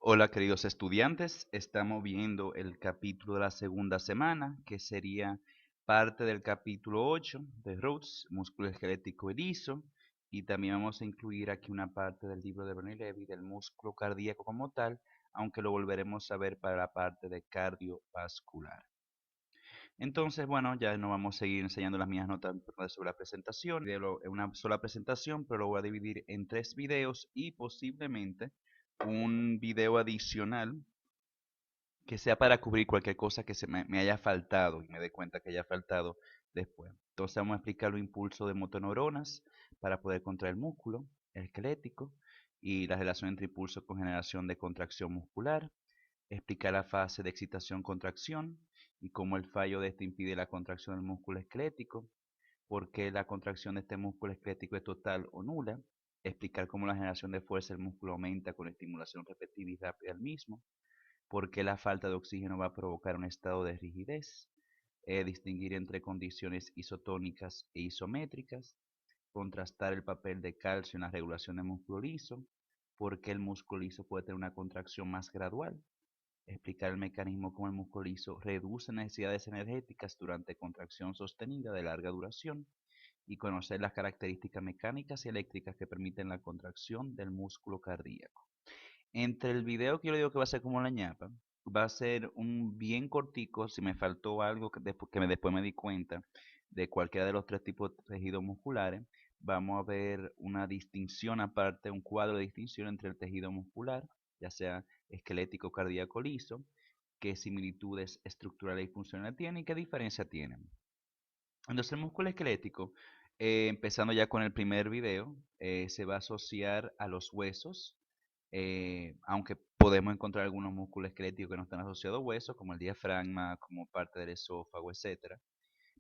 Hola queridos estudiantes, estamos viendo el capítulo de la segunda semana, que sería parte del capítulo 8 de Roots, músculo esquelético y liso, y también vamos a incluir aquí una parte del libro de Bernie Levy del músculo cardíaco como tal, aunque lo volveremos a ver para la parte de cardiovascular. Entonces, bueno, ya no vamos a seguir enseñando las mías notas sobre la presentación, en una sola presentación, pero lo voy a dividir en 3 videos y posiblemente un video adicional que sea para cubrir cualquier cosa que me haya faltado y me dé cuenta que haya faltado después. Entonces vamos a explicar los impulsos de motoneuronas para poder contraer el músculo el esquelético y la relación entre impulso con generación de contracción muscular, explicar la fase de excitación-contracción y cómo el fallo de este impide la contracción del músculo esquelético, por qué la contracción de este músculo esquelético es total o nula, explicar cómo la generación de fuerza del músculo aumenta con estimulación repetida y rápida del mismo, por qué la falta de oxígeno va a provocar un estado de rigidez, distinguir entre condiciones isotónicas e isométricas, contrastar el papel de calcio en la regulación del músculo liso, por qué el músculo liso puede tener una contracción más gradual, explicar el mecanismo cómo el músculo liso reduce necesidades energéticas durante contracción sostenida de larga duración y conocer las características mecánicas y eléctricas que permiten la contracción del músculo cardíaco. Entre el video que yo le digo que va a ser como la ñapa, va a ser un bien cortico, si me faltó algo después me di cuenta de cualquiera de los 3 tipos de tejidos musculares, vamos a ver una distinción aparte, un cuadro de distinción entre el tejido muscular, ya sea esquelético, cardíaco, liso, qué similitudes estructurales y funcionales tienen y qué diferencia tienen. Entonces el músculo esquelético, empezando ya con el primer video, se va a asociar a los huesos, aunque podemos encontrar algunos músculos esqueléticos que no están asociados a huesos, como el diafragma, como parte del esófago, etcétera.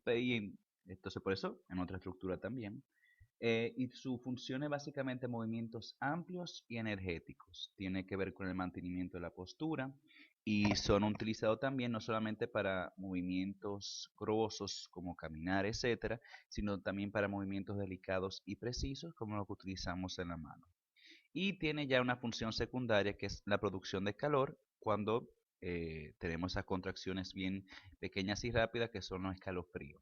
Entonces por eso, en otra estructura también. Y su función es básicamente movimientos amplios y energéticos. Tiene que ver con el mantenimiento de la postura y son utilizados también no solamente para movimientos grosos como caminar, etcétera, sino también para movimientos delicados y precisos como los que utilizamos en la mano. Y tiene ya una función secundaria que es la producción de calor cuando tenemos esas contracciones bien pequeñas y rápidas que son los escalofríos.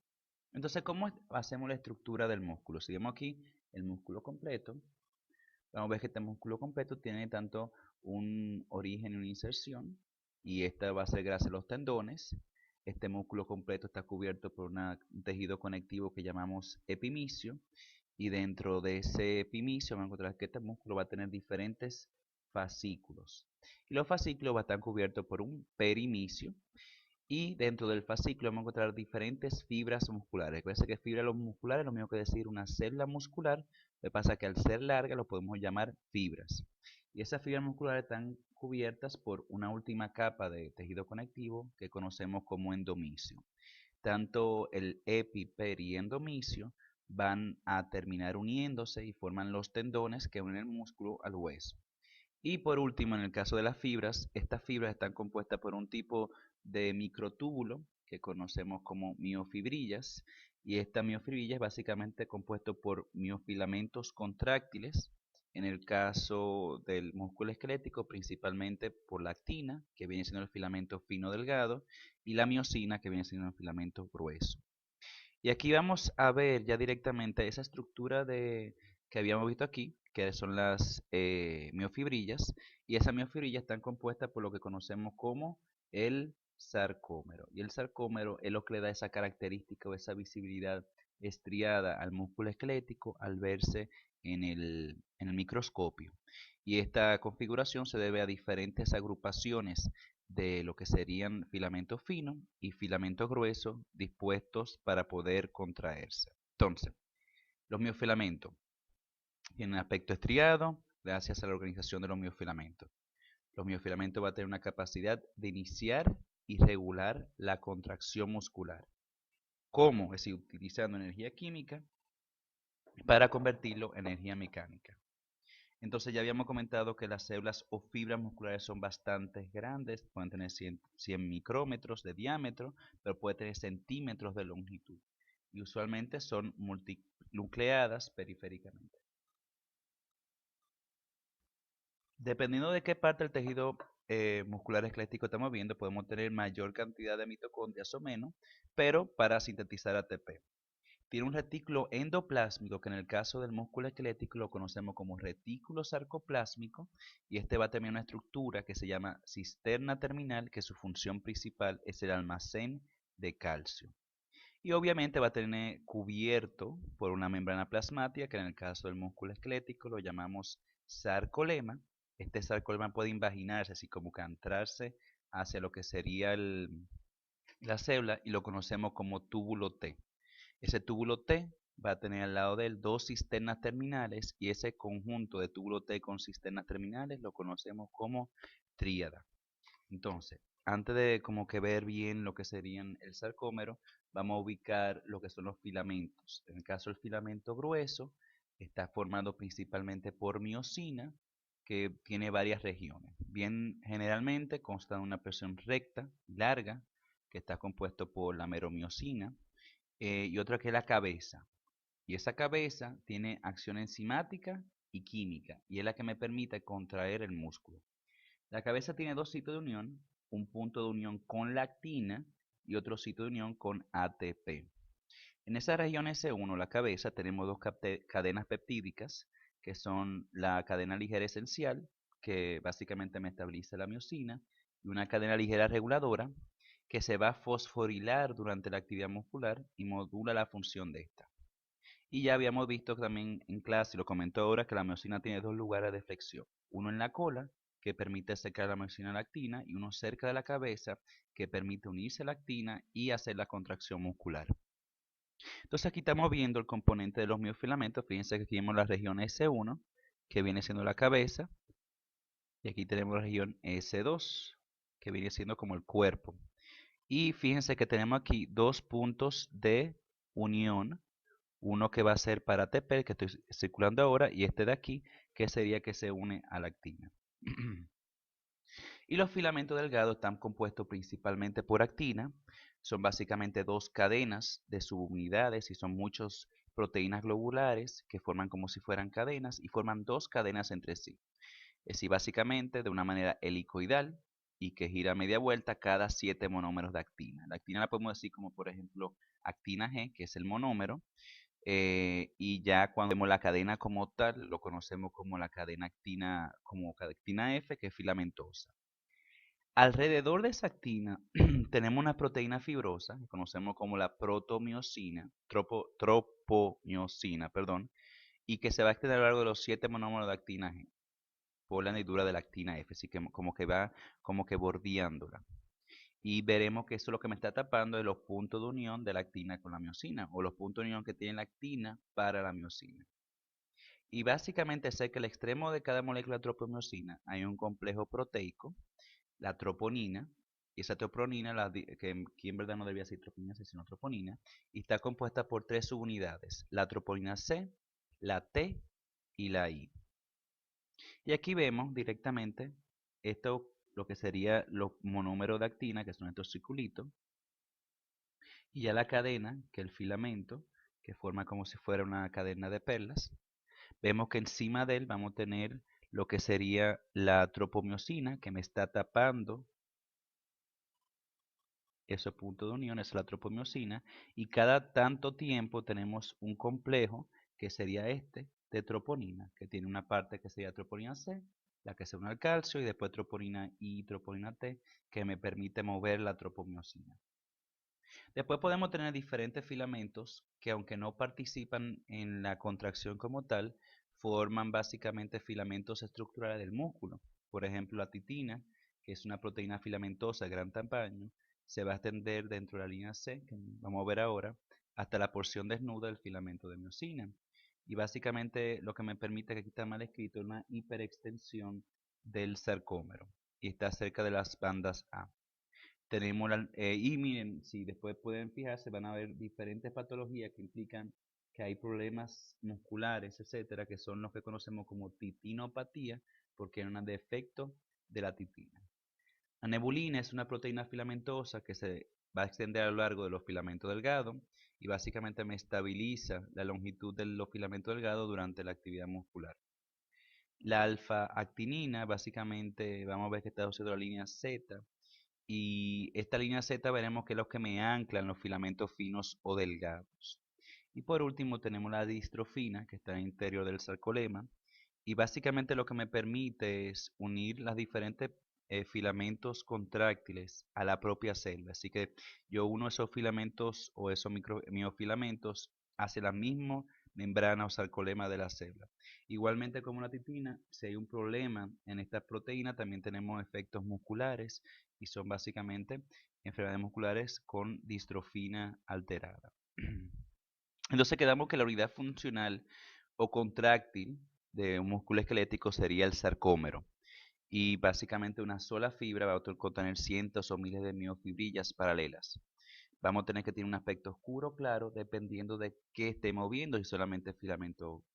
Entonces, ¿cómo hacemos la estructura del músculo? Si vemos aquí el músculo completo, vamos a ver que este músculo completo tiene tanto un origen y una inserción, y esta va a ser gracias a los tendones. Este músculo completo está cubierto por un tejido conectivo que llamamos epimicio, y dentro de ese epimicio vamos a encontrar que este músculo va a tener diferentes fascículos. Y los fascículos van a estar cubiertos por un perimicio, y dentro del fascículo vamos a encontrar diferentes fibras musculares. Recuerden que fibra muscular es lo mismo que decir una célula muscular. Lo que pasa es que al ser larga lo podemos llamar fibras. Y esas fibras musculares están cubiertas por una última capa de tejido conectivo que conocemos como endomisio. Tanto el epi, peri y endomisio van a terminar uniéndose y forman los tendones que unen el músculo al hueso. Y por último, en el caso de las fibras, estas fibras están compuestas por un tipo de microtúbulo que conocemos como miofibrillas, y esta miofibrilla es básicamente compuesto por miofilamentos contráctiles, en el caso del músculo esquelético principalmente por la actina, que viene siendo el filamento fino delgado, y la miosina, que viene siendo el filamento grueso. Y aquí vamos a ver ya directamente esa estructura que habíamos visto aquí, que son las miofibrillas, y esas miofibrillas están compuestas por lo que conocemos como el sarcómero. Y el sarcómero es lo que le da esa característica o esa visibilidad estriada al músculo esquelético al verse en el microscopio. Y esta configuración se debe a diferentes agrupaciones de lo que serían filamentos finos y filamentos gruesos dispuestos para poder contraerse. Entonces, los miofilamentos tienen aspecto estriado gracias a la organización de los miofilamentos. Los miofilamentos van a tener una capacidad de iniciar y regular la contracción muscular. ¿Cómo? Es decir, utilizando energía química para convertirlo en energía mecánica. Entonces ya habíamos comentado que las células o fibras musculares son bastante grandes, pueden tener 100 micrómetros de diámetro, pero pueden tener centímetros de longitud. Y usualmente son multinucleadas periféricamente. Dependiendo de qué parte del tejido muscular esquelético estamos viendo, podemos tener mayor cantidad de mitocondrias o menos, pero para sintetizar ATP. Tiene un retículo endoplásmico que en el caso del músculo esquelético lo conocemos como retículo sarcoplásmico, y este va a tener una estructura que se llama cisterna terminal, que su función principal es el almacén de calcio. Y obviamente va a tener cubierto por una membrana plasmática, que en el caso del músculo esquelético lo llamamos sarcolema. Este sarcolema puede invaginarse, así como que entrarse hacia lo que sería la célula, y lo conocemos como túbulo T. Ese túbulo T va a tener al lado de él dos cisternas terminales, y ese conjunto de túbulo T con cisternas terminales lo conocemos como tríada. Entonces, antes de como que ver bien lo que serían el sarcómero, vamos a ubicar lo que son los filamentos. En el caso del filamento grueso, está formado principalmente por miosina, que tiene varias regiones. Bien, generalmente consta de una porción recta, larga, que está compuesto por la meromiosina, y otra que es la cabeza. Y esa cabeza tiene acción enzimática y química, y es la que me permite contraer el músculo. La cabeza tiene dos sitios de unión, un punto de unión con la actina y otro sitio de unión con ATP. En esa región S1, la cabeza, tenemos dos cadenas peptídicas, que son la cadena ligera esencial, que básicamente estabiliza la miosina, y una cadena ligera reguladora, que se va a fosforilar durante la actividad muscular y modula la función de esta. Y ya habíamos visto también en clase, y lo comentó ahora, que la miosina tiene dos lugares de flexión. Uno en la cola, que permite secar la miosina a la actina, y uno cerca de la cabeza, que permite unirse a la actina y hacer la contracción muscular. Entonces aquí estamos viendo el componente de los miofilamentos. Fíjense que aquí tenemos la región S1, que viene siendo la cabeza, y aquí tenemos la región S2, que viene siendo como el cuerpo. Y fíjense que tenemos aquí dos puntos de unión, uno que va a ser para ATP, que estoy circulando ahora, y este de aquí, que sería que se une a la actina. Y los filamentos delgados están compuestos principalmente por actina. Son básicamente dos cadenas de subunidades, y son muchas proteínas globulares que forman como si fueran cadenas, y forman dos cadenas entre sí. Es decir, básicamente de una manera helicoidal, y que gira media vuelta cada 7 monómeros de actina. La actina la podemos decir como, por ejemplo, actina G, que es el monómero, y ya cuando vemos la cadena como tal, lo conocemos como la cadena actina, como actina F, que es filamentosa. Alrededor de esa actina tenemos una proteína fibrosa, que conocemos como la protomiosina, tropomiosina, perdón, y que se va a extender a lo largo de los 7 monómeros de actina G por la hendidura de la actina F, así que como que va como que bordeándola. Y veremos que eso es lo que me está tapando de los puntos de unión de la actina con la miosina, o los puntos de unión que tiene la actina para la miosina. Y básicamente sé que al extremo de cada molécula de tropomiosina hay un complejo proteico, la troponina, y esa troponina, que aquí en verdad no debía ser troponina, sino troponina, y está compuesta por tres subunidades: la troponina C, la T y la I. Y aquí vemos directamente esto, lo que sería los monómeros de actina, que son estos circulitos, y ya la cadena, que es el filamento, que forma como si fuera una cadena de perlas. Vemos que encima de él vamos a tener lo que sería la tropomiosina, que me está tapando ese punto de unión, es la tropomiosina, y cada tanto tiempo tenemos un complejo, que sería este, de troponina, que tiene una parte que sería troponina C, la que se une al calcio, y después troponina I y troponina T, que me permite mover la tropomiosina. Después podemos tener diferentes filamentos que, aunque no participan en la contracción como tal, forman básicamente filamentos estructurales del músculo. Por ejemplo, la titina, que es una proteína filamentosa de gran tamaño, se va a extender dentro de la línea C, que vamos a ver ahora, hasta la porción desnuda del filamento de miosina. Y básicamente lo que me permite, que aquí está mal escrito, es una hiperextensión del sarcómero, y está cerca de las bandas A. Tenemos y miren, si después pueden fijarse, van a ver diferentes patologías que implican que hay problemas musculares, etcétera, que son los que conocemos como titinopatía, porque es un defecto de la titina. La nebulina es una proteína filamentosa que se va a extender a lo largo de los filamentos delgados, y básicamente me estabiliza la longitud de los filamentos delgados durante la actividad muscular. La alfa-actinina, básicamente, vamos a ver que está asociado a la línea Z. Y esta línea Z veremos que es lo que me ancla en los filamentos finos o delgados. Y por último tenemos la distrofina, que está en el interior del sarcolema. Y básicamente lo que me permite es unir las diferentes filamentos contráctiles a la propia célula. Así que yo uno esos filamentos o esos miofilamentos hacia la misma membrana o sarcolema de la célula. Igualmente como la titina, si hay un problema en esta proteína, también tenemos efectos musculares y son básicamente enfermedades musculares con distrofina alterada. Entonces quedamos que la unidad funcional o contráctil de un músculo esquelético sería el sarcómero. Y básicamente una sola fibra va a contener cientos o miles de miofibrillas paralelas. Vamos a tener que tener un aspecto oscuro claro dependiendo de qué esté moviendo, si solamente filamento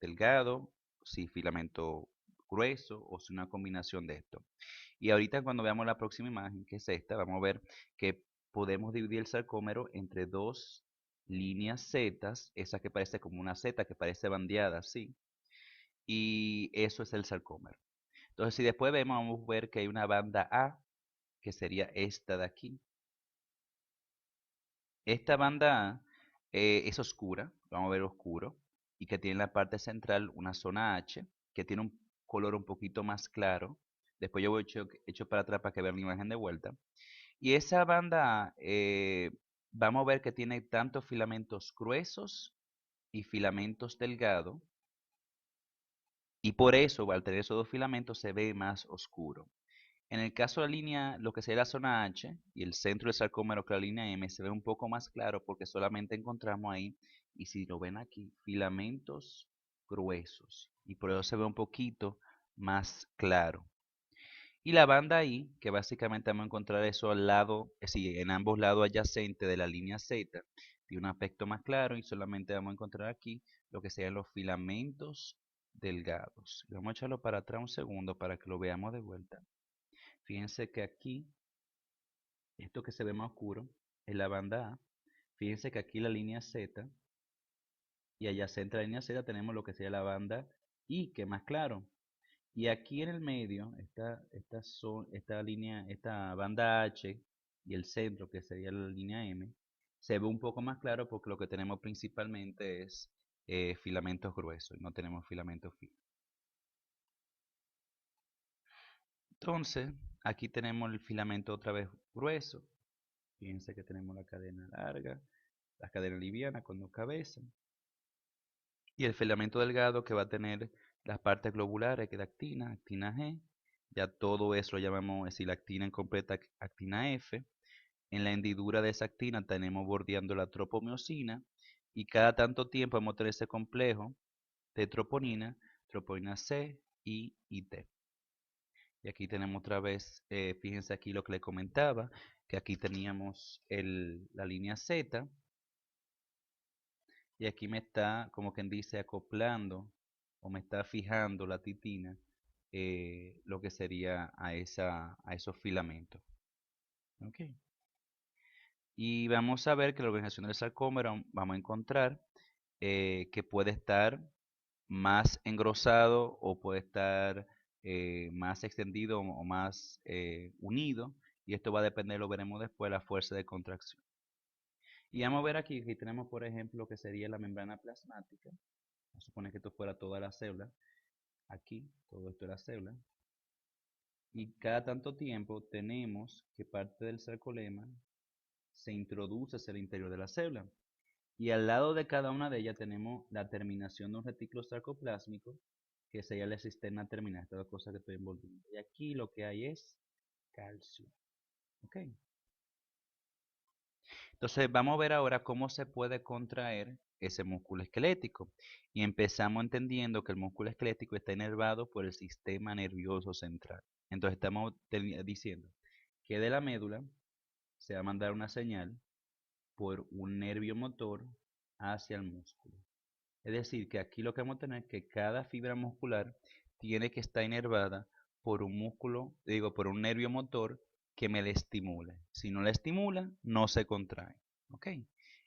delgado, si filamento grueso o si una combinación de esto. Y ahorita cuando veamos la próxima imagen, que es esta, vamos a ver que podemos dividir el sarcómero entre dos líneas Z, esa que parece como una Z, que parece bandeada, así, y eso es el sarcómero. Entonces, si después vamos a ver que hay una banda A, que sería esta de aquí. Esta banda A es oscura, vamos a ver oscuro, y que tiene en la parte central una zona H, que tiene un color un poquito más claro. Después yo voy hecho para atrás para que vean la imagen de vuelta. Y esa banda A, vamos a ver que tiene tanto filamentos gruesos y filamentos delgados, y por eso, al tener esos dos filamentos, se ve más oscuro. En el caso de la línea, lo que sería la zona H y el centro del sarcómero, que es la línea M, se ve un poco más claro porque solamente encontramos ahí, y si lo ven aquí, filamentos gruesos. Y por eso se ve un poquito más claro. Y la banda I, que básicamente vamos a encontrar eso al lado, sí, en ambos lados adyacentes de la línea Z, tiene un aspecto más claro y solamente vamos a encontrar aquí lo que serían los filamentos delgados. Vamos a echarlo para atrás un segundo para que lo veamos de vuelta. Fíjense que aquí, esto que se ve más oscuro, es la banda A. Fíjense que aquí la línea Z y adyacente a la línea Z tenemos lo que sería la banda I, que es más claro. Y aquí en el medio, esta línea, esta banda H y el centro, que sería la línea M, se ve un poco más claro porque lo que tenemos principalmente es filamentos gruesos y no tenemos filamentos finos. Entonces, aquí tenemos el filamento otra vez grueso. Fíjense que tenemos la cadena larga, la cadena liviana con dos cabezas. Y el filamento delgado que va a tener las partes globulares, que es actina, actina G. Ya todo eso lo llamamos actina incompleta, actina F. En la hendidura de esa actina tenemos bordeando la tropomiosina. Y cada tanto tiempo vamos a tener ese complejo de troponina, troponina C y T. Y aquí tenemos otra vez, fíjense aquí lo que le comentaba, que aquí teníamos la línea Z. Y aquí me está, como quien dice, acoplando o me está fijando la titina lo que sería a esos filamentos. ¿Ok? Y vamos a ver que la organización del sarcómero vamos a encontrar que puede estar más engrosado o puede estar más extendido o más unido. Y esto va a depender, lo veremos después, de la fuerza de contracción. Y vamos a ver aquí que tenemos, por ejemplo, lo que sería la membrana plasmática. Vamos a suponer que esto fuera toda la célula. Aquí, todo esto es la célula. Y cada tanto tiempo tenemos que parte del sarcolema se introduce hacia el interior de la célula. Y al lado de cada una de ellas tenemos la terminación de un retículo sarcoplásmico, que sería la cisterna terminal, estas dos cosas que estoy envolviendo. Y aquí lo que hay es calcio. ¿Ok? Entonces vamos a ver ahora cómo se puede contraer ese músculo esquelético. Y empezamos entendiendo que el músculo esquelético está inervado por el sistema nervioso central. Entonces estamos diciendo que de la médula se va a mandar una señal por un nervio motor hacia el músculo. Es decir, que aquí lo que vamos a tener es que cada fibra muscular tiene que estar inervada por un músculo, digo, por un nervio motor que me le estimule. Si no le estimula, no se contrae. ¿Ok?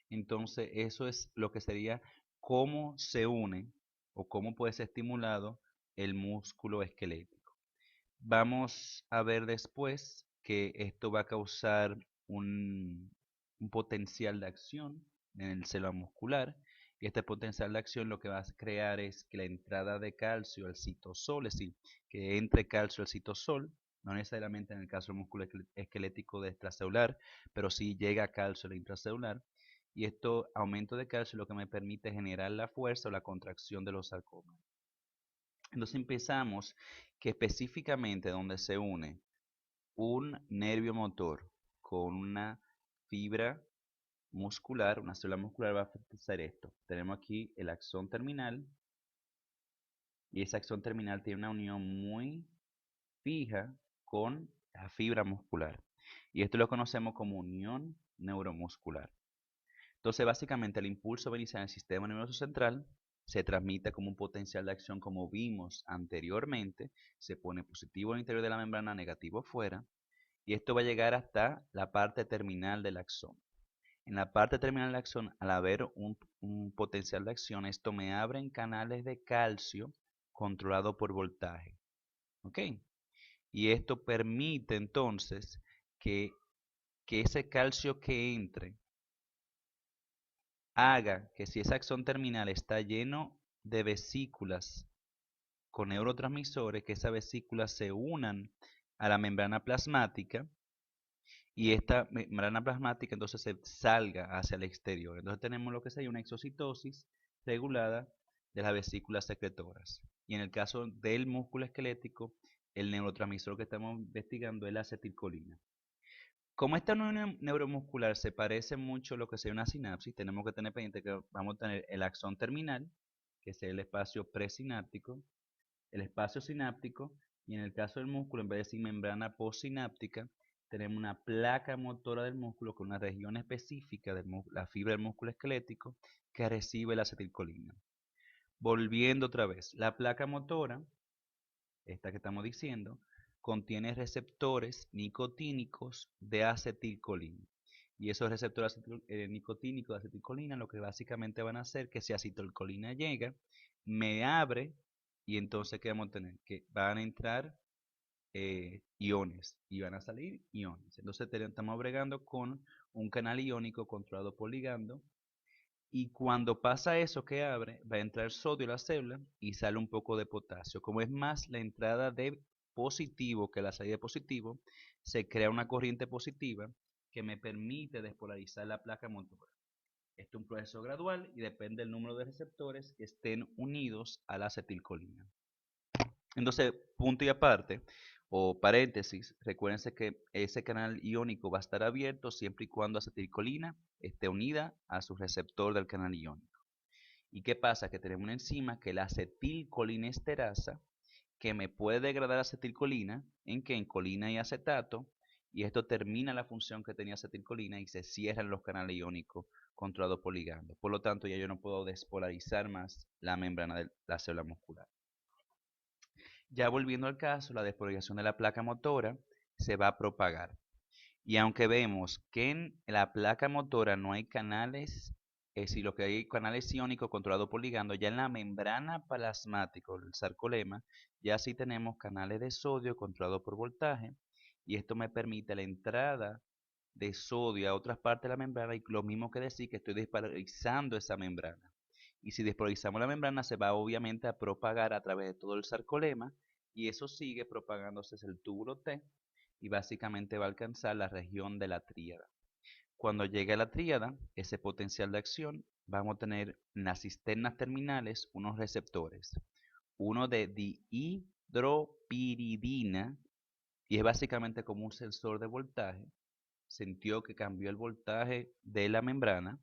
Entonces, eso es lo que sería cómo se une o cómo puede ser estimulado el músculo esquelético. Vamos a ver después que esto va a causar un potencial de acción en el célula muscular, y este potencial de acción lo que va a crear es que la entrada de calcio al citosol, es decir, que entre calcio al citosol, no necesariamente en el caso del músculo esquelético de extracelular, pero sí llega calcio al intracelular, y esto aumento de calcio lo que me permite generar la fuerza o la contracción de los sarcómeros. Entonces empezamos que específicamente donde se une un nervio motor con una fibra muscular, una célula muscular va a hacer esto. Tenemos aquí el axón terminal, y ese axón terminal tiene una unión muy fija con la fibra muscular. Y esto lo conocemos como unión neuromuscular. Entonces, básicamente, el impulso va a iniciar en el sistema nervioso central, se transmite como un potencial de acción como vimos anteriormente, se pone positivo al interior de la membrana, negativo afuera, y esto va a llegar hasta la parte terminal del axón. En la parte terminal del axón, al haber un potencial de acción, esto me abre en canales de calcio controlado por voltaje. ¿Ok? Y esto permite entonces que ese calcio que entre haga que si ese axón terminal está lleno de vesículas con neurotransmisores, que esas vesículas se unan a la membrana plasmática, y esta membrana plasmática entonces se salga hacia el exterior. Entonces tenemos lo que sería una exocitosis regulada de las vesículas secretoras. Y en el caso del músculo esquelético, el neurotransmisor que estamos investigando es la acetilcolina. Como esta unión neuromuscular se parece mucho a lo que sería una sinapsis, tenemos que tener pendiente que vamos a tener el axón terminal, que es el espacio presináptico, el espacio sináptico, y en el caso del músculo, en vez de decir membrana postsináptica, tenemos una placa motora del músculo con una región específica de la fibra del músculo esquelético que recibe la acetilcolina. Volviendo otra vez, la placa motora, esta que estamos diciendo, contiene receptores nicotínicos de acetilcolina. Y esos receptores nicotínicos de acetilcolina lo que básicamente van a hacer que si acetilcolina llega, me abre, y entonces ¿qué vamos a tener? Que van a entrar iones y van a salir iones. Entonces estamos bregando con un canal iónico controlado por ligando, y cuando pasa eso que abre, va a entrar sodio a la célula y sale un poco de potasio. Como es más la entrada de positivo que la salida de positivo, se crea una corriente positiva que me permite despolarizar la placa motora. Esto es un proceso gradual y depende del número de receptores que estén unidos a la acetilcolina. Entonces, punto y aparte, o paréntesis, recuérdense que ese canal iónico va a estar abierto siempre y cuando acetilcolina esté unida a su receptor del canal iónico. ¿Y qué pasa? Que tenemos una enzima que es la acetilcolinesterasa, que me puede degradar acetilcolina en colina y acetato, y esto termina la función que tenía acetilcolina y se cierran los canales iónicos controlados por ligando. Por lo tanto, ya yo no puedo despolarizar más la membrana de la célula muscular. Ya volviendo al caso, la despolarización de la placa motora se va a propagar. Y aunque vemos que en la placa motora no hay canales, es decir, lo que hay canales iónicos controlados por ligando, ya en la membrana plasmática, el sarcolema, ya sí tenemos canales de sodio controlados por voltaje, y esto me permite la entrada de sodio a otras partes de la membrana, y lo mismo que decir que estoy despolarizando esa membrana. Y si despolarizamos la membrana, se va obviamente a propagar a través de todo el sarcolema, y eso sigue propagándose hacia el túbulo T, y básicamente va a alcanzar la región de la tríada. Cuando llegue a la tríada, ese potencial de acción, vamos a tener en las cisternas terminales unos receptores. Uno de dihidropiridina, y es básicamente como un sensor de voltaje. Sintió que cambió el voltaje de la membrana.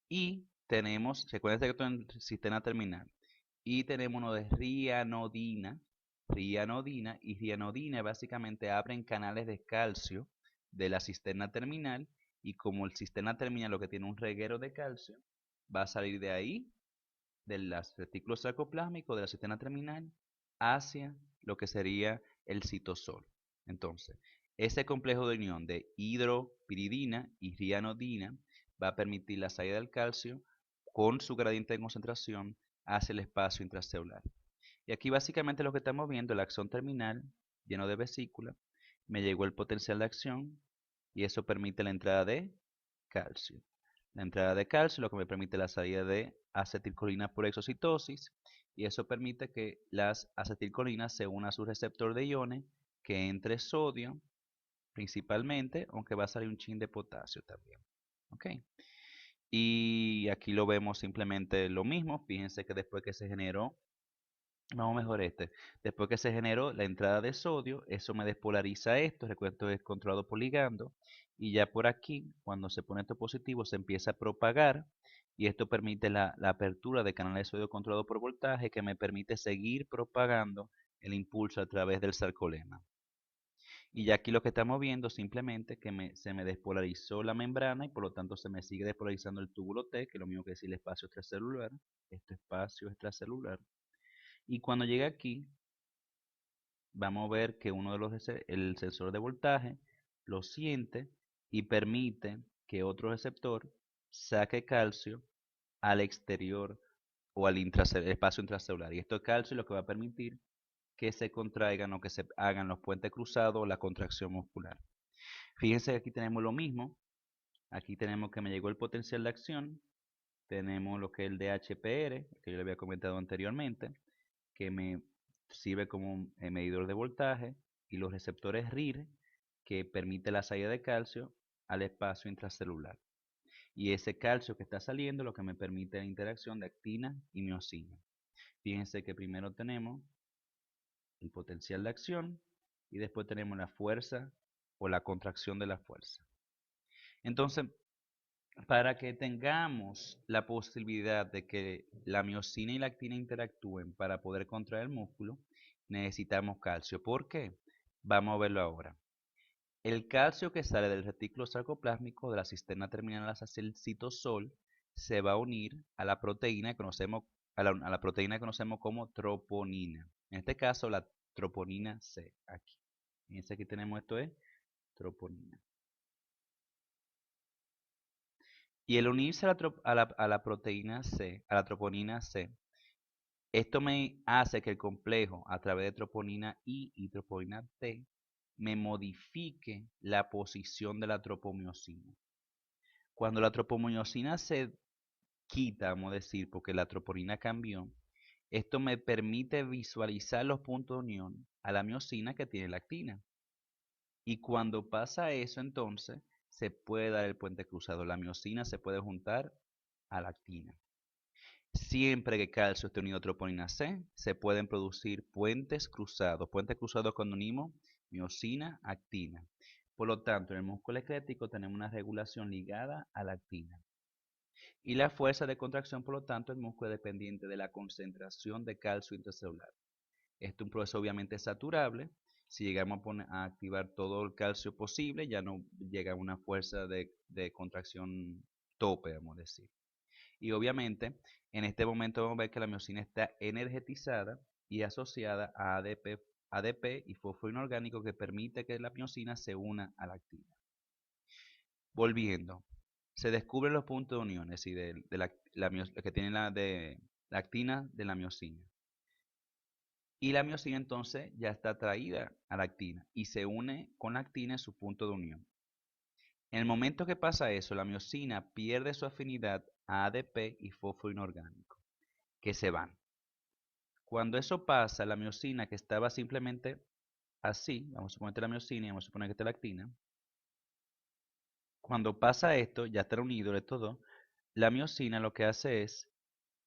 Y tenemos, recuerden que esto es en cisterna terminal, y tenemos uno de rianodina, y rianodina básicamente abren canales de calcio de la cisterna terminal, y como el cisterna terminal lo que tiene un reguero de calcio, va a salir de ahí, del retículo sarcoplásmico de la cisterna terminal, hacia lo que sería el citosol. Entonces, ese complejo de unión de hidropiridina y rianodina va a permitir la salida del calcio con su gradiente de concentración hacia el espacio intracelular. Y aquí básicamente lo que estamos viendo, el axón terminal lleno de vesícula, me llegó el potencial de acción y eso permite la entrada de calcio. La entrada de calcio, lo que me permite la salida de acetilcolina por exocitosis, y eso permite que las acetilcolinas se unan a su receptor de iones, que entre sodio principalmente, aunque va a salir un chin de potasio también. ¿Ok? Y aquí lo vemos simplemente lo mismo. Fíjense que después que se generó, vamos mejor después que se generó la entrada de sodio, eso me despolariza esto, recuerdo esto es controlado por ligando, y ya por aquí, cuando se pone esto positivo, se empieza a propagar, y esto permite la apertura de canales de sodio controlado por voltaje, que me permite seguir propagando el impulso a través del sarcolema. Y ya aquí lo que estamos viendo simplemente que se me despolarizó la membrana y por lo tanto se me sigue despolarizando el túbulo T, que es lo mismo que decir el espacio extracelular, este espacio extracelular. Y cuando llegue aquí, vamos a ver que uno de los el sensor de voltaje lo siente y permite que otro receptor saque calcio al exterior o al espacio intracelular. Y esto es calcio lo que va a permitir que se contraigan o que se hagan los puentes cruzados o la contracción muscular. Fíjense que aquí tenemos lo mismo. Aquí tenemos que me llegó el potencial de acción. Tenemos lo que es el DHPR, que yo le había comentado anteriormente, que me sirve como un medidor de voltaje, y los receptores RIR, que permite la salida de calcio al espacio intracelular. Y ese calcio que está saliendo lo que me permite la interacción de actina y miosina. Fíjense que primero tenemos el potencial de acción y después tenemos la fuerza o la contracción de la fuerza. Entonces, para que tengamos la posibilidad de que la miosina y la actina interactúen para poder contraer el músculo, necesitamos calcio. ¿Por qué? Vamos a verlo ahora. El calcio que sale del retículo sarcoplásmico de la cisterna terminal del citosol se va a unir a la proteína que conocemos, a la proteína que conocemos como troponina. En este caso, la troponina C. Aquí. Fíjense, aquí tenemos esto es troponina. Y el unirse a la proteína C, a la troponina C, esto me hace que el complejo a través de troponina I y troponina T me modifique la posición de la tropomiosina. Cuando la tropomiosina se quita, vamos a decir, porque la troponina cambió, esto me permite visualizar los puntos de unión a la miosina que tiene la actina. Y cuando pasa eso, entonces se puede dar el puente cruzado. La miosina se puede juntar a la actina. Siempre que calcio esté unido a troponina C, se pueden producir puentes cruzados. Puentes cruzados cuando unimos miosina, actina. Por lo tanto, en el músculo esquelético tenemos una regulación ligada a la actina. Y la fuerza de contracción, por lo tanto, el músculo es dependiente de la concentración de calcio intracelular. Esto es un proceso obviamente saturable. Si llegamos a activar todo el calcio posible, ya no llega a una fuerza de contracción tope, vamos a decir. Y obviamente, en este momento vamos a ver que la miosina está energetizada y asociada a ADP y fósforo inorgánico, que permite que la miosina se una a la actina. Volviendo, se descubren los puntos de unión, es decir, de que tiene la actina de la miosina. Y la miosina entonces ya está atraída a la actina y se une con la actina en su punto de unión. En el momento que pasa eso, la miosina pierde su afinidad a ADP y fósforo inorgánico, que se van. Cuando eso pasa, la miosina, que estaba simplemente así, vamos a suponer la miosina y vamos a suponer que está la actina, cuando pasa esto, ya está unido estos dos, la miosina lo que hace es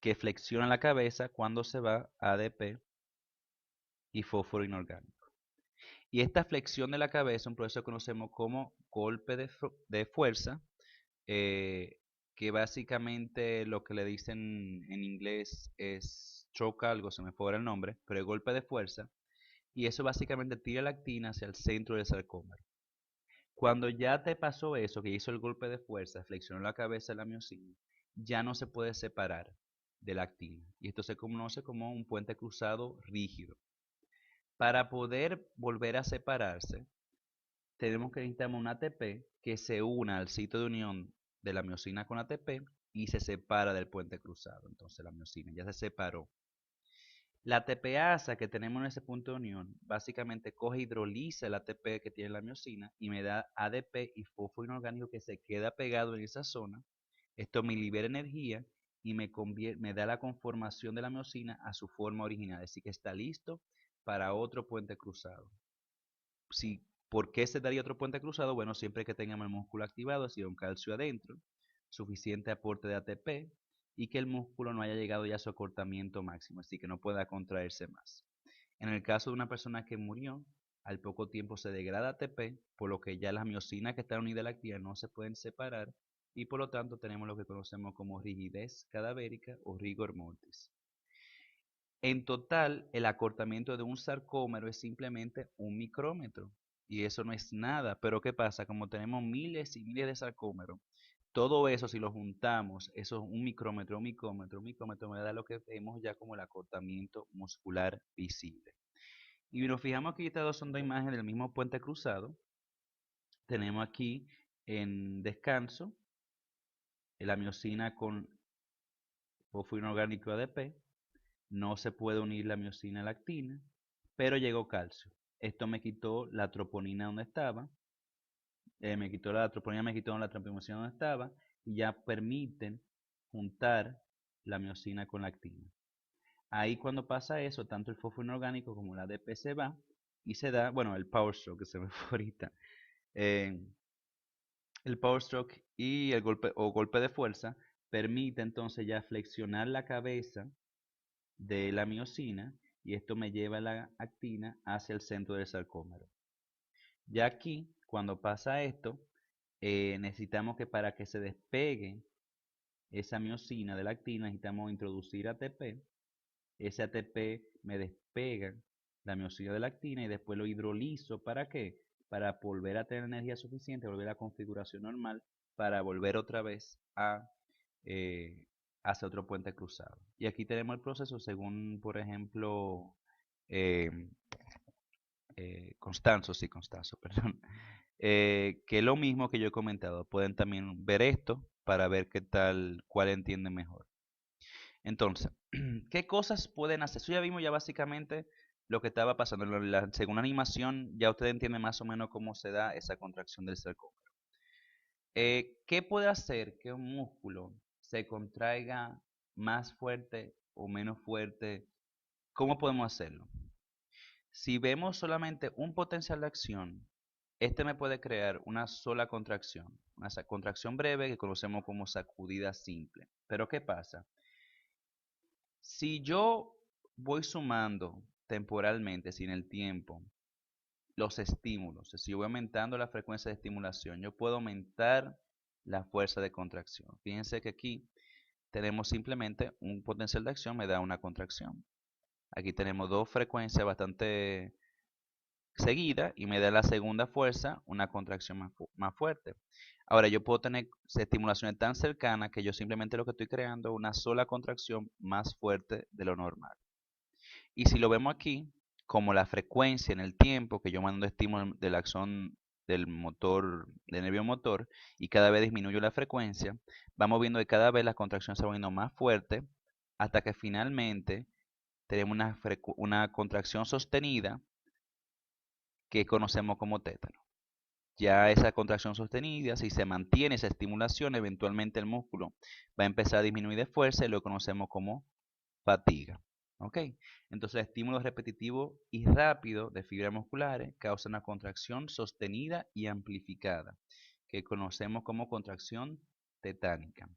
que flexiona la cabeza cuando se va ADP y fósforo inorgánico. Y esta flexión de la cabeza es un proceso que conocemos como golpe de fuerza, que básicamente lo que le dicen en inglés es stroke algo, se me fue el nombre, pero es golpe de fuerza, y eso básicamente tira la actina hacia el centro del sarcómero. Cuando ya te pasó eso, que hizo el golpe de fuerza, flexionó la cabeza de la miosina, ya no se puede separar de la actina, y esto se conoce como un puente cruzado rígido. Para poder volver a separarse, tenemos que necesitar un ATP que se una al sitio de unión de la miosina con ATP y se separa del puente cruzado. Entonces la miosina ya se separó. La ATPasa que tenemos en ese punto de unión, básicamente coge e hidroliza el ATP que tiene la miosina y me da ADP y fósforo inorgánico que se queda pegado en esa zona. Esto me libera energía y me da la conformación de la miosina a su forma original, es decir, que está listo para otro puente cruzado. ¿Por qué se daría otro puente cruzado? Bueno, siempre que tengamos el músculo activado, así un calcio adentro, suficiente aporte de ATP y que el músculo no haya llegado ya a su acortamiento máximo, así que no pueda contraerse más. En el caso de una persona que murió, al poco tiempo se degrada ATP, por lo que ya las miosinas que están unidas a la actina no se pueden separar y por lo tanto tenemos lo que conocemos como rigidez cadavérica o rigor mortis. En total, el acortamiento de un sarcómero es simplemente un micrómetro y eso no es nada, pero ¿qué pasa? Como tenemos miles y miles de sarcómeros, todo eso si lo juntamos, eso es un micrómetro, un micrómetro me da lo que vemos ya como el acortamiento muscular visible. Y nos fijamos que estas dos son dos imágenes del mismo puente cruzado. Tenemos aquí en descanso la miosina con fósforo inorgánico ADP. No se puede unir la miosina a la actina, pero llegó calcio. Esto me quitó la troponina donde estaba, me quitó la troponina, me quitó la troponina donde estaba, y ya permiten juntar la miosina con la actina. Ahí cuando pasa eso, tanto el fósforo inorgánico como la ADP se va y se da, bueno, el power stroke que se me fue ahorita, eh, el power stroke y el golpe o golpe de fuerza permite entonces ya flexionar la cabeza de la miosina y esto me lleva la actina hacia el centro del sarcómero. Ya aquí, cuando pasa esto, necesitamos que para que se despegue esa miosina de la actina, necesitamos introducir ATP. Ese ATP me despega la miosina de la actina y después lo hidrolizo. ¿Para qué? Para volver a tener energía suficiente, volver a la configuración normal, para volver otra vez a hacia otro puente cruzado. Y aquí tenemos el proceso según, por ejemplo, eh, Constanzo, perdón, que es lo mismo que yo he comentado. Pueden también ver esto para ver qué tal, cuál entienden mejor. Entonces, ¿qué cosas pueden hacer? Eso ya vimos ya básicamente lo que estaba pasando. En la segunda animación ya ustedes entienden más o menos cómo se da esa contracción del sarcómero. ¿Qué puede hacer que un músculo se contraiga más fuerte o menos fuerte? ¿Cómo podemos hacerlo? Si vemos solamente un potencial de acción, este me puede crear una sola contracción, una contracción breve que conocemos como sacudida simple. Pero ¿qué pasa? Si yo voy sumando temporalmente, sin el tiempo, los estímulos, si yo voy aumentando la frecuencia de estimulación, yo puedo aumentar la fuerza de contracción. Fíjense que aquí tenemos simplemente un potencial de acción, me da una contracción. Aquí tenemos dos frecuencias bastante seguidas y me da la segunda fuerza una contracción más fuerte. Ahora yo puedo tener estimulaciones tan cercanas que yo simplemente lo que estoy creando es una sola contracción más fuerte de lo normal. Y si lo vemos aquí, como la frecuencia en el tiempo que yo mando estímulo de la acción del motor, del nervio motor, y cada vez disminuyo la frecuencia, vamos viendo que cada vez la contracción se va volviendo más fuerte hasta que finalmente tenemos una contracción sostenida que conocemos como tétano. Ya esa contracción sostenida, si se mantiene esa estimulación, eventualmente el músculo va a empezar a disminuir de fuerza y lo conocemos como fatiga. ¿Ok? Entonces, estímulo repetitivo y rápido de fibras musculares causa una contracción sostenida y amplificada, que conocemos como contracción tetánica.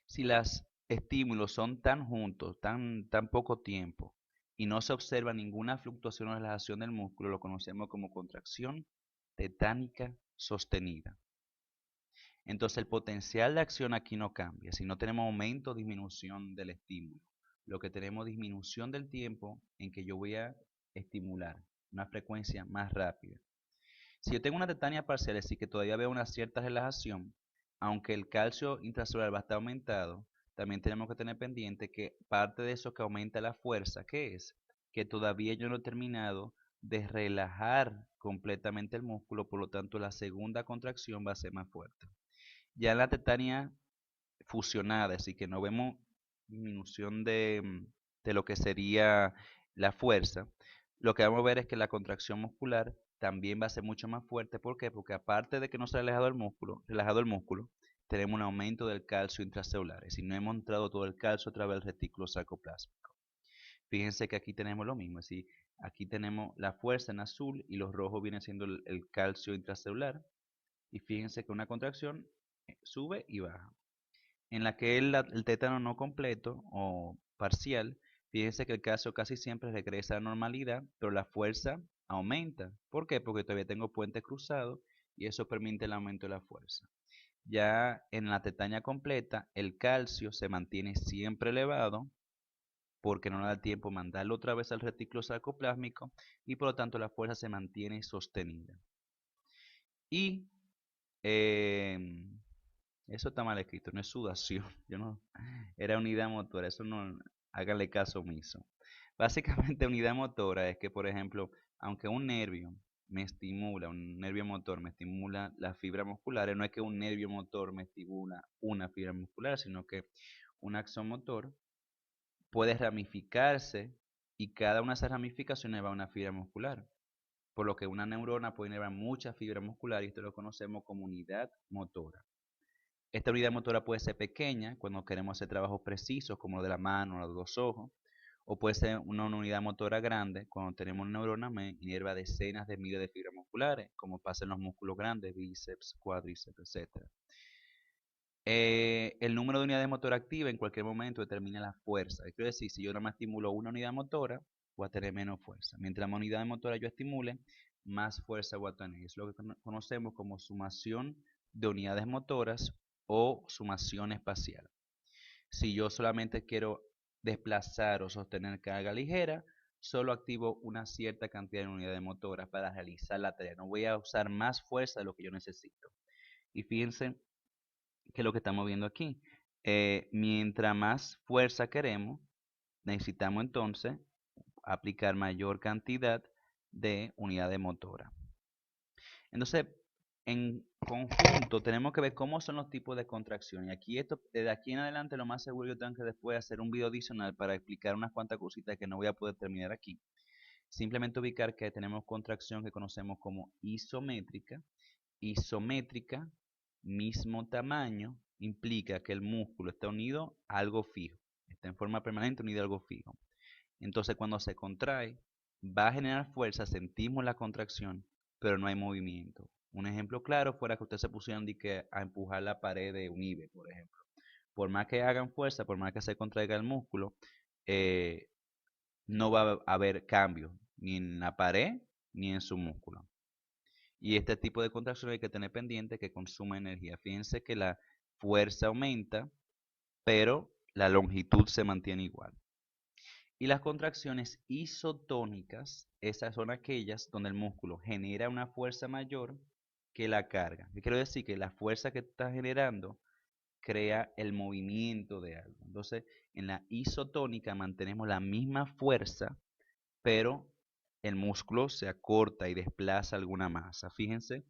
Si los estímulos son tan juntos, tan poco tiempo, y no se observa ninguna fluctuación o relajación del músculo, lo conocemos como contracción tetánica sostenida. Entonces el potencial de acción aquí no cambia, si no tenemos aumento o disminución del estímulo. Lo que tenemos es disminución del tiempo en que yo voy a estimular, una frecuencia más rápida. Si yo tengo una tetania parcial, es decir, que todavía veo una cierta relajación, aunque el calcio intracelular va a estar aumentado, también tenemos que tener pendiente que parte de eso que aumenta la fuerza, ¿qué es? Que todavía yo no he terminado de relajar completamente el músculo, por lo tanto la segunda contracción va a ser más fuerte. Ya en la tetania fusionada, así que no vemos disminución de lo que sería la fuerza, lo que vamos a ver es que la contracción muscular también va a ser mucho más fuerte. ¿Por qué? Porque aparte de que no se ha relajado el músculo, tenemos un aumento del calcio intracelular. Es decir, no hemos entrado todo el calcio a través del retículo sarcoplásmico. Fíjense que aquí tenemos lo mismo, es decir, aquí tenemos la fuerza en azul y los rojos vienen siendo el calcio intracelular. Y fíjense que una contracción sube y baja. En la que el tétano no completo o parcial, fíjense que el calcio casi siempre regresa a la normalidad, pero la fuerza aumenta. ¿Por qué? Porque todavía tengo puente cruzado y eso permite el aumento de la fuerza. Ya en la tetania completa, el calcio se mantiene siempre elevado porque no da tiempo mandarlo otra vez al retículo sarcoplásmico y por lo tanto la fuerza se mantiene sostenida. Y eso está mal escrito, no es sudación, yo no, era unidad motora, eso no, háganle caso omiso. Básicamente unidad motora es que, por ejemplo, aunque un nervio me estimula, un nervio motor me estimula las fibras musculares, no es que un nervio motor me estimula una fibra muscular, sino que un axón motor puede ramificarse y cada una de esas ramificaciones va a una fibra muscular. Por lo que una neurona puede llevar muchas fibras musculares y esto lo conocemos como unidad motora. Esta unidad motora puede ser pequeña cuando queremos hacer trabajos precisos como lo de la mano o los dos ojos, o puede ser una unidad motora grande cuando tenemos una neurona que inerva decenas de miles de fibras musculares, como pasa en los músculos grandes, bíceps, cuádriceps, etc. El número de unidades motora activas en cualquier momento determina la fuerza. Quiero decir, si yo no me estimulo una unidad motora, voy a tener menos fuerza. Mientras más unidad motora yo estimule, más fuerza voy a tener. Es lo que conocemos como sumación de unidades motoras o sumación espacial. Si yo solamente quiero desplazar o sostener carga ligera, solo activo una cierta cantidad de unidades motoras para realizar la tarea. No voy a usar más fuerza de lo que yo necesito. Y fíjense que es lo que estamos viendo aquí. Mientras más fuerza queremos, necesitamos entonces aplicar mayor cantidad de unidades motoras. Entonces, en conjunto, tenemos que ver cómo son los tipos de contracción. Y aquí desde aquí en adelante, lo más seguro yo tengo que después hacer un video adicional para explicar unas cuantas cositas que no voy a poder terminar aquí. Simplemente ubicar que tenemos contracción que conocemos como isométrica. Isométrica, mismo tamaño, implica que el músculo está unido a algo fijo. Está en forma permanente unido a algo fijo. Entonces cuando se contrae, va a generar fuerza, sentimos la contracción, pero no hay movimiento. Un ejemplo claro fuera que ustedes se pusieran a empujar la pared de un IBE, por ejemplo. Por más que hagan fuerza, por más que se contraiga el músculo, eh, no va a haber cambio ni en la pared ni en su músculo. Y este tipo de contracción hay que tener pendiente que consume energía. Fíjense que la fuerza aumenta, pero la longitud se mantiene igual. Y las contracciones isotónicas, esas son aquellas donde el músculo genera una fuerza mayor que la carga. ¿Qué quiero decir? Que la fuerza que está generando crea el movimiento de algo. Entonces, en la isotónica mantenemos la misma fuerza, pero el músculo se acorta y desplaza alguna masa. Fíjense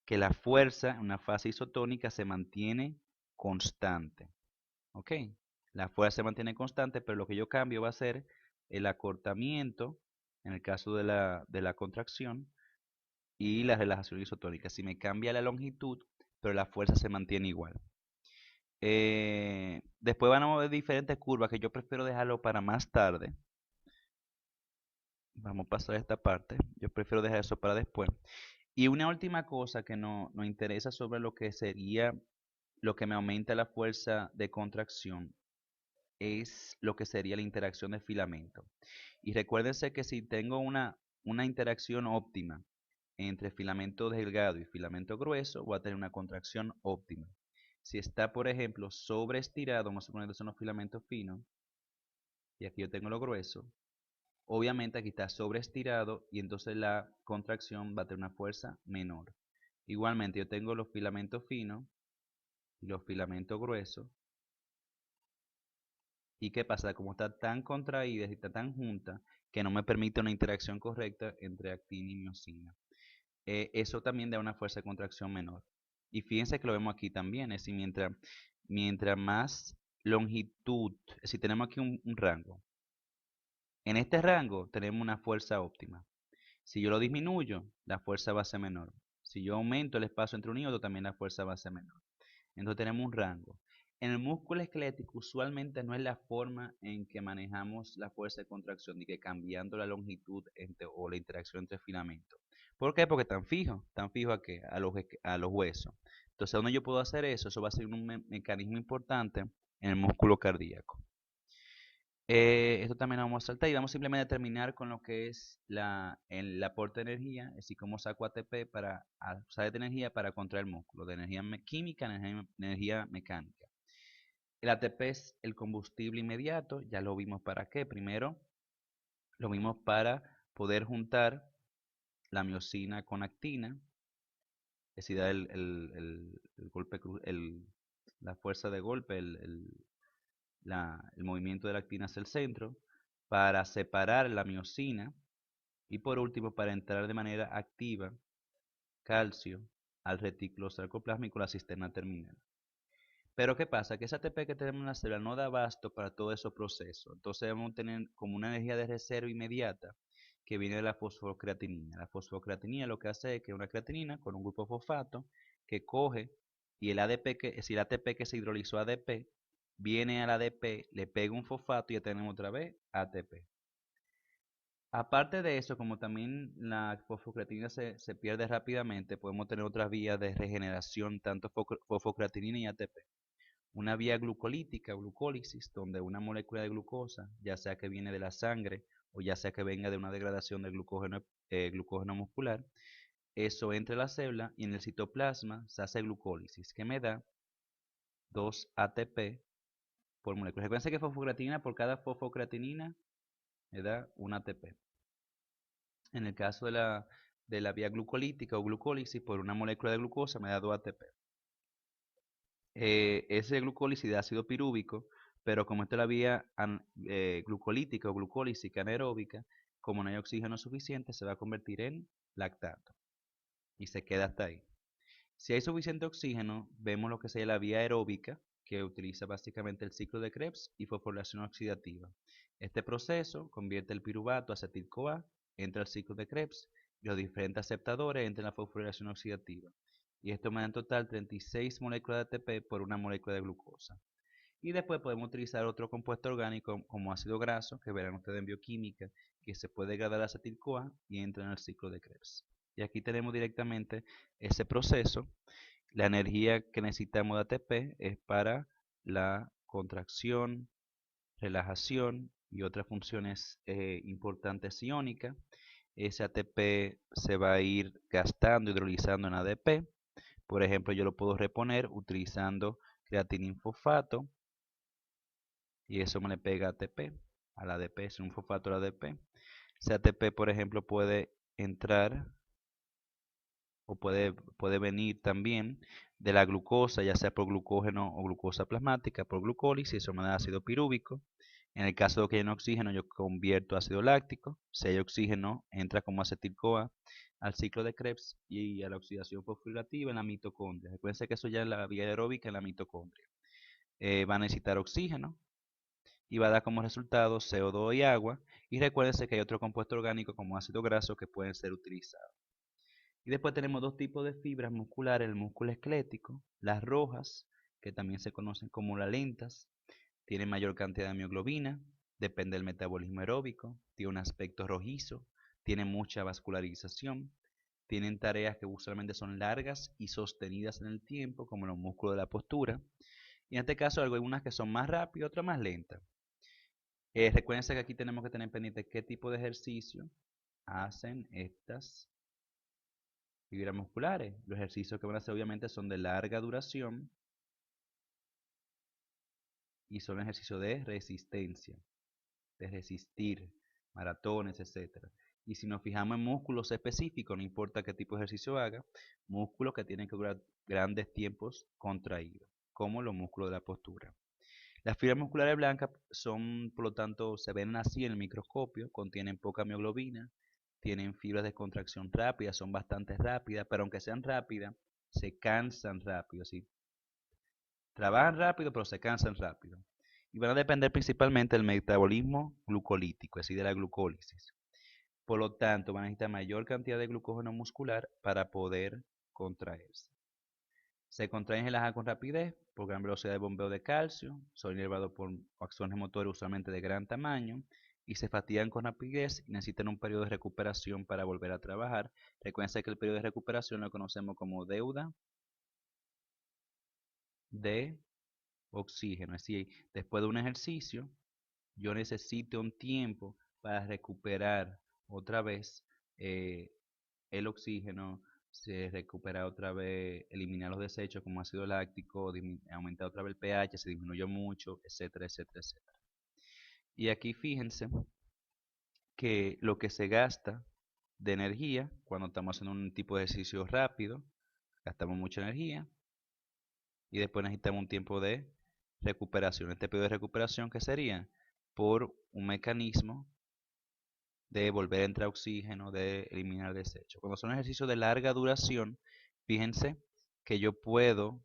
que la fuerza en una fase isotónica se mantiene constante. ¿Ok? La fuerza se mantiene constante, pero lo que yo cambio va a ser el acortamiento, en el caso de la contracción, y la relajación isotónica. Si me cambia la longitud, pero la fuerza se mantiene igual. Después van a ver diferentes curvas que yo prefiero dejarlo para más tarde. Vamos a pasar a esta parte. Yo prefiero dejar eso para después. Y una última cosa que nos interesa sobre lo que sería lo que me aumenta la fuerza de contracción es lo que sería la interacción de filamento. Y recuérdense que si tengo una interacción óptima entre filamento delgado y filamento grueso, voy a tener una contracción óptima. Si está, por ejemplo, sobreestirado, vamos a poner que son los filamentos finos, y aquí yo tengo lo grueso, obviamente aquí está sobreestirado y entonces la contracción va a tener una fuerza menor. Igualmente yo tengo los filamentos finos y los filamentos gruesos. ¿Y qué pasa? Como está tan contraída y está tan junta que no me permite una interacción correcta entre actina y miosina. Eso también da una fuerza de contracción menor. Y fíjense que lo vemos aquí también, es decir, mientras más longitud, es decir, tenemos aquí un rango. En este rango tenemos una fuerza óptima. Si yo lo disminuyo, la fuerza va a ser menor. Si yo aumento el espacio entre un y otro, también la fuerza va a ser menor. Entonces tenemos un rango. En el músculo esquelético usualmente no es la forma en que manejamos la fuerza de contracción, ni que cambiando la longitud o la interacción entre filamentos. ¿Por qué? Porque están fijos a qué? A los huesos. Entonces, ¿dónde yo puedo hacer eso? Eso va a ser un mecanismo importante en el músculo cardíaco. Esto también lo vamos a saltar y vamos simplemente a terminar con lo que es el aporte de energía, es decir, cómo saco ATP para usar esta energía para contraer el músculo, de energía química a energía mecánica. El ATP es el combustible inmediato, ya lo vimos para qué. Primero, lo vimos para poder juntar la miosina con actina, es decir, dar el golpe, la fuerza de golpe, el movimiento de la actina hacia el centro, para separar la miosina y por último para entrar de manera activa calcio al retículo sarcoplásmico, la cisterna terminal. Pero ¿qué pasa? Que ese ATP que tenemos en la célula no da abasto para todos esos procesos. Entonces vamos a tener como una energía de reserva inmediata que viene de la fosfocreatinina. La fosfocreatinina lo que hace es que una creatinina con un grupo fosfato que coge y el ADP, es decir, el ATP que se hidrolizó a ADP, viene al ADP, le pega un fosfato y ya tenemos otra vez ATP. Aparte de eso, como también la fosfocreatinina se pierde rápidamente, podemos tener otras vías de regeneración, tanto fosfocreatinina y ATP. Una vía glucolítica o glucólisis, donde una molécula de glucosa, ya sea que viene de la sangre o ya sea que venga de una degradación del glucógeno muscular, eso entra a la célula y en el citoplasma se hace glucólisis, que me da 2 ATP por molécula. Recuerden que fosfocreatinina por cada fosfocreatinina me da un ATP. En el caso de la vía glucolítica o glucólisis por una molécula de glucosa me da 2 ATP. Ese glucólisis de ácido pirúvico, pero como esta es la vía glucolítica o glucólísica anaeróbica, como no hay oxígeno suficiente, se va a convertir en lactato y se queda hasta ahí. Si hay suficiente oxígeno, vemos lo que sería la vía aeróbica, que utiliza básicamente el ciclo de Krebs y fosforilación oxidativa. Este proceso convierte el piruvato a acetil-CoA, entra al ciclo de Krebs y los diferentes aceptadores entran en la fosforilación oxidativa. Y esto me da en total 36 moléculas de ATP por una molécula de glucosa. Y después podemos utilizar otro compuesto orgánico como ácido graso, que verán ustedes en bioquímica, que se puede degradar a acetil-CoA y entra en el ciclo de Krebs. Y aquí tenemos directamente ese proceso. La energía que necesitamos de ATP es para la contracción, relajación y otras funciones importantes iónicas. Ese ATP se va a ir gastando, hidrolizando en ADP. Por ejemplo, yo lo puedo reponer utilizando creatininfosfato y eso me le pega ATP al ADP, es un fosfato al ADP. Ese ATP, por ejemplo, puede entrar o puede venir también de la glucosa, ya sea por glucógeno o glucosa plasmática, por glucólisis, eso me da ácido pirúvico. En el caso de que haya oxígeno, yo convierto ácido láctico. Si hay oxígeno, entra como acetil-CoA al ciclo de Krebs y a la oxidación fosforilativa en la mitocondria. Recuerden que eso ya es la vía aeróbica en la mitocondria. Va a necesitar oxígeno y va a dar como resultado CO2 y agua. Y recuérdense que hay otro compuesto orgánico como ácido graso que pueden ser utilizados. Y después tenemos dos tipos de fibras musculares, el músculo esquelético, las rojas, que también se conocen como las lentas, tienen mayor cantidad de mioglobina, depende del metabolismo aeróbico, tiene un aspecto rojizo, tiene mucha vascularización, tienen tareas que usualmente son largas y sostenidas en el tiempo, como los músculos de la postura. Y en este caso, algunas que son más rápidas, otras más lentas. Recuerden que aquí tenemos que tener pendiente qué tipo de ejercicio hacen estas fibras musculares. Los ejercicios que van a hacer obviamente son de larga duración y son ejercicios de resistencia, de resistir, maratones, etc. Y si nos fijamos en músculos específicos, no importa qué tipo de ejercicio haga, músculos que tienen que durar grandes tiempos contraídos, como los músculos de la postura. Las fibras musculares blancas son, por lo tanto, se ven así en el microscopio, contienen poca mioglobina, tienen fibras de contracción rápida, son bastante rápidas, pero aunque sean rápidas, se cansan rápido, ¿sí? Trabajan rápido, pero se cansan rápido. y van a depender principalmente del metabolismo glucolítico, es decir, de la glucólisis. Por lo tanto, van a necesitar mayor cantidad de glucógeno muscular para poder contraerse. Se contraen relajan con rapidez por gran velocidad de bombeo de calcio, son inervados por acciones motores usualmente de gran tamaño y se fatigan con rapidez y necesitan un periodo de recuperación para volver a trabajar. Recuerden que el periodo de recuperación lo conocemos como deuda de oxígeno, es decir, después de un ejercicio yo necesito un tiempo para recuperar otra vez eh, el oxígeno, se recupera otra vez, eliminar los desechos como ácido láctico, aumentar otra vez el pH, se disminuyó mucho, etcétera, etcétera, etcétera. Y aquí fíjense que lo que se gasta de energía cuando estamos haciendo un tipo de ejercicio rápido, gastamos mucha energía y después necesitamos un tiempo de recuperación. Este periodo de recuperación, ¿qué sería? Por un mecanismo de volver a entrar oxígeno, de eliminar desechos. Cuando son ejercicios de larga duración, fíjense que yo puedo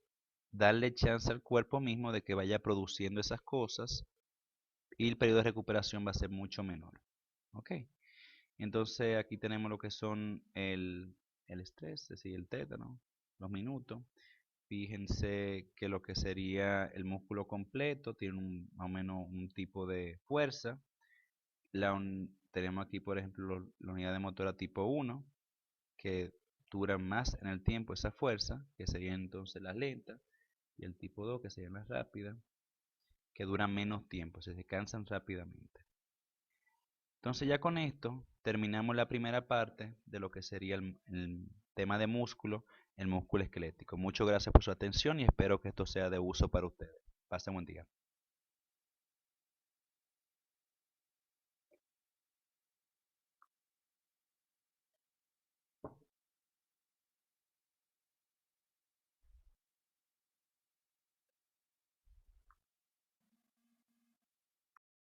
darle chance al cuerpo mismo de que vaya produciendo esas cosas y el periodo de recuperación va a ser mucho menor. ¿Ok? Entonces aquí tenemos lo que son el estrés, es decir, el tétano, los minutos. Fíjense que lo que sería el músculo completo tiene más o menos un tipo de fuerza. Tenemos aquí, por ejemplo, la unidad de motora tipo 1, que dura más en el tiempo esa fuerza, que sería entonces la lenta, y el tipo 2, que sería la rápida, que dura menos tiempo, se cansan rápidamente. Entonces ya con esto terminamos la primera parte de lo que sería el tema de músculo, el músculo esquelético. Muchas gracias por su atención y espero que esto sea de uso para ustedes. Pasen buen día.